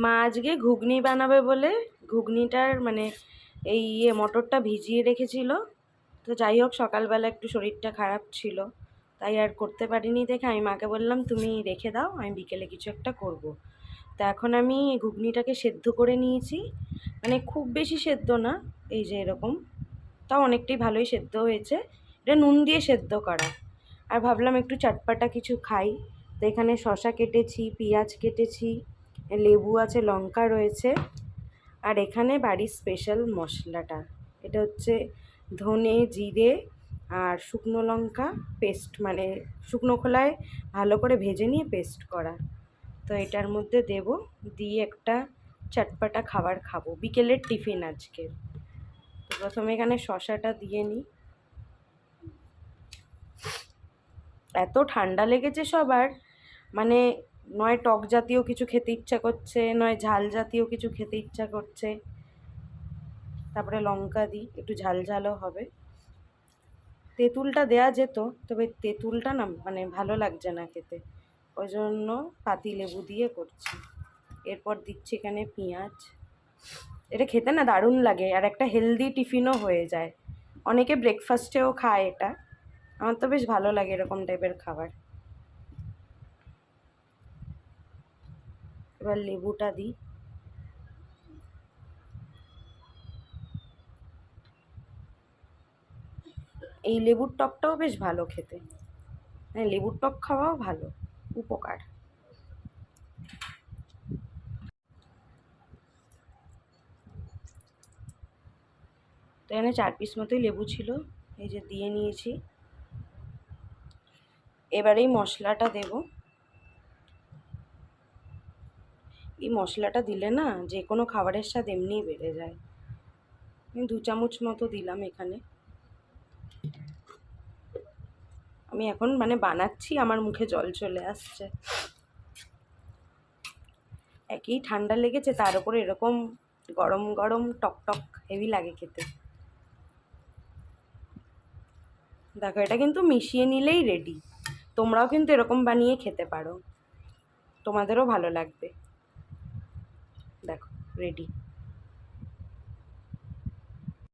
মা আজকে ঘুগনি বানাবে বলে ঘুগনিটার মানে এই মটরটা ভিজিয়ে রেখেছিল। তো যাই হোক সকালবেলা একটু শরীরটা খারাপ ছিল, তাই আর করতে পারিনি দেখে আমি মাকে বললাম তুমি রেখে দাও, আমি বিকেলে কিছু একটা করব। তো এখন আমি ঘুগনিটাকে সেদ্ধ করে নিয়েছি, মানে খুব বেশি সেদ্ধ না, এই যে এরকম, তাও অনেকটাই ভালোই সেদ্ধ হয়েছে। এটা নুন দিয়ে সেদ্ধ করা। আর ভাবলাম একটু চটপাটা কিছু খাই, তো এখানে শসা কেটেছি, পেঁয়াজ কেটেছি, লেবু আছে, লঙ্কা রয়েছে। আর এখানে বাড়ির স্পেশাল মশলাটা, এটা হচ্ছে ধনে, জিরে আর শুকনো লঙ্কা পেস্ট, মানে শুকনো খোলায় ভালো করে ভেজে নিয়ে পেস্ট করা। তো এটার মধ্যে দেব, দিয়ে একটা চটপাটা খাবার খাবো, বিকেলের টিফিন আজকে। তো প্রথমে এখানে শসাটা দিয়ে নিই। এত ঠান্ডা লেগেছে সবার, মানে নয় টক জাতীয় কিছু খেতে ইচ্ছা করছে, নয় ঝাল জাতীয় কিছু খেতে ইচ্ছা করছে। তারপরে লঙ্কা দিই, একটু ঝাল ঝালও হবে। তেঁতুলটা দেয়া যেত, তবে তেঁতুলটা না মানে ভালো লাগছে না খেতে, ওই জন্য পাতি লেবু দিয়ে করছি। এরপর দিচ্ছি এখানে পেঁয়াজ। এটা খেতে না দারুণ লাগে, আর একটা হেলদি টিফিনও হয়ে যায়। অনেকে ব্রেকফাস্টেও খায় এটা, আমার তো বেশ ভালো লাগে এরকম টাইপের খাবার। এবার লেবুটা দিই। এই লেবুর টকটাও বেশ ভালো খেতে, হ্যাঁ লেবুর টক খাওয়াও ভালো, উপকার। তো এখানে 4 পিস মতোই লেবু ছিল, এই যে দিয়ে নিয়েছি। এবার এই মশলাটা দেব। এই মশলাটা দিলে না যে কোনো খাবারের স্বাদ এমনিই বেড়ে যায়। আমি 2 চামচ মতো দিলাম এখানে। আমি এখন মানে বানাচ্ছি, আমার মুখে জল চলে আসছে। একেই ঠান্ডা লেগেছে, তার উপরে এরকম গরম গরম টক টক হেভি লাগে খেতে। দেখো এটা কিন্তু মিশিয়ে নিলেই রেডি। তোমরাও কিন্তু এরকম বানিয়ে খেতে পারো, তোমাদেরও ভালো লাগবে। দেখো রেডি।